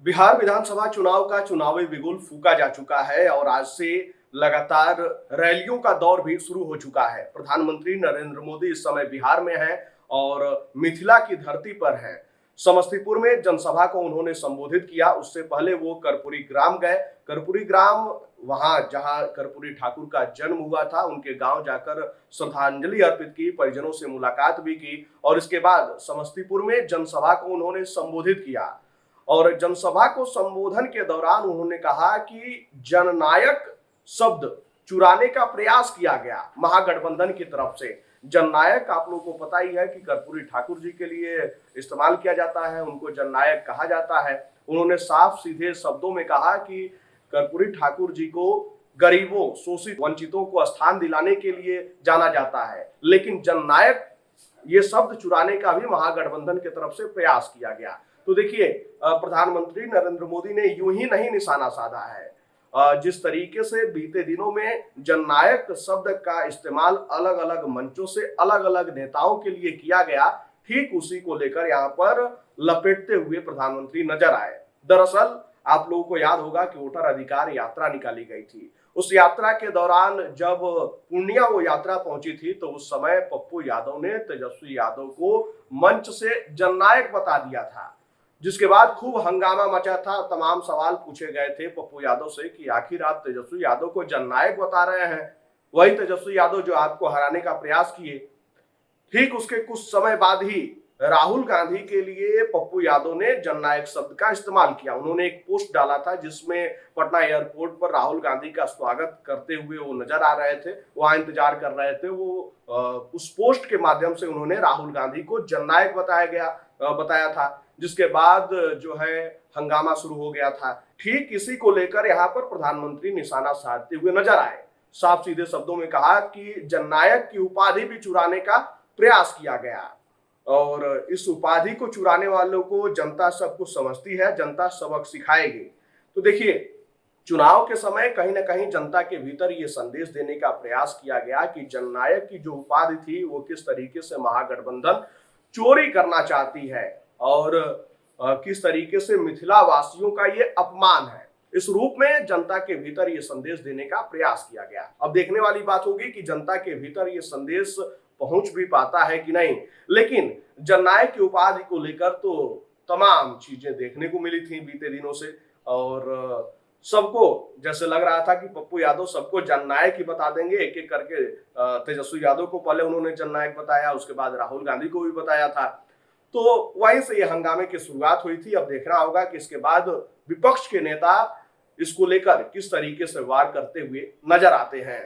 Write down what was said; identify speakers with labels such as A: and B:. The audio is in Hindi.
A: बिहार विधानसभा चुनाव का चुनावी बिगुल फूंका जा चुका है और आज से लगातार रैलियों का दौर भी शुरू हो चुका है। प्रधानमंत्री नरेंद्र मोदी इस समय बिहार में हैं और मिथिला की धरती पर हैं। समस्तीपुर में जनसभा को उन्होंने संबोधित किया। उससे पहले वो कर्पूरी ग्राम गए। कर्पूरी ग्राम वहां जहां कर्पूरी ठाकुर का जन्म हुआ था, उनके गांव जाकर श्रद्धांजलि अर्पित की, परिजनों से मुलाकात भी की और इसके बाद समस्तीपुर में जनसभा को उन्होंने संबोधित किया। और जनसभा को संबोधन के दौरान उन्होंने कहा कि जननायक शब्द चुराने का प्रयास किया गया महागठबंधन की तरफ से। जननायक आप लोगों को पता ही है कि कर्पूरी ठाकुर जी के लिए इस्तेमाल किया जाता है, उनको जननायक कहा जाता है। उन्होंने साफ सीधे शब्दों में कहा कि कर्पूरी ठाकुर जी को गरीबों, शोषित, वंचितों को स्थान दिलाने के लिए जाना जाता है, लेकिन जननायक ये शब्द चुराने का भी महागठबंधन की तरफ से प्रयास किया गया। तो देखिए, प्रधानमंत्री नरेंद्र मोदी ने यूं ही नहीं निशाना साधा है। जिस तरीके से बीते दिनों में जननायक शब्द का इस्तेमाल अलग अलग मंचों से अलग अलग नेताओं के लिए किया गया, ठीक उसी को लेकर यहाँ पर लपेटते हुए प्रधानमंत्री नजर आए। दरअसल आप लोगों को याद होगा कि वोटर अधिकार यात्रा निकाली गई थी। उस यात्रा के दौरान जब पूर्णिया वो यात्रा पहुंची थी तो उस समय पप्पू यादव ने तेजस्वी यादव को मंच से जननायक बता दिया था, जिसके बाद खूब हंगामा मचा था। तमाम सवाल पूछे गए थे पप्पू यादव से कि आखिर आप तेजस्वी यादव को जननायक बता रहे हैं, वही तेजस्वी यादव जो आपको हराने का प्रयास किए। ठीक उसके कुछ समय बाद ही राहुल गांधी के लिए पप्पू यादव ने जननायक शब्द का इस्तेमाल किया। उन्होंने एक पोस्ट डाला था जिसमें पटना एयरपोर्ट पर राहुल गांधी का स्वागत करते हुए वो नजर आ रहे थे, वहां इंतजार कर रहे थे। उस पोस्ट के माध्यम से उन्होंने राहुल गांधी को जननायक बताया था, जिसके बाद जो है हंगामा शुरू हो गया था। ठीक इसी को लेकर यहाँ पर प्रधानमंत्री निशाना साधते हुए नजर आए। साफ सीधे शब्दों में कहा कि जननायक की उपाधि भी चुराने का प्रयास किया गया और इस उपाधि को चुराने वालों को जनता सब कुछ समझती है, जनता सबक सिखाएगी। तो देखिए, चुनाव के समय कहीं ना कहीं जनता के भीतर ये संदेश देने का प्रयास किया गया कि जननायक की जो उपाधि थी वो किस तरीके से महागठबंधन चोरी करना चाहती है और किस तरीके से मिथिला वासियों का ये अपमान है। इस रूप में जनता के भीतर ये संदेश देने का प्रयास किया गया। अब देखने वाली बात होगी कि जनता के भीतर ये संदेश पहुंच भी पाता है कि नहीं। लेकिन जननायक की उपाधि को लेकर तो तमाम चीजें देखने को मिली थी बीते दिनों से और सबको जैसे लग रहा था कि पप्पू यादव सबको जननायक ही बता देंगे एक एक करके। तेजस्वी यादव को पहले उन्होंने जननायक बताया, उसके बाद राहुल गांधी को भी बताया था। तो वहीं से ये हंगामे की शुरुआत हुई थी। अब देखना होगा कि इसके बाद विपक्ष के नेता इसको लेकर किस तरीके से वार करते हुए नजर आते हैं।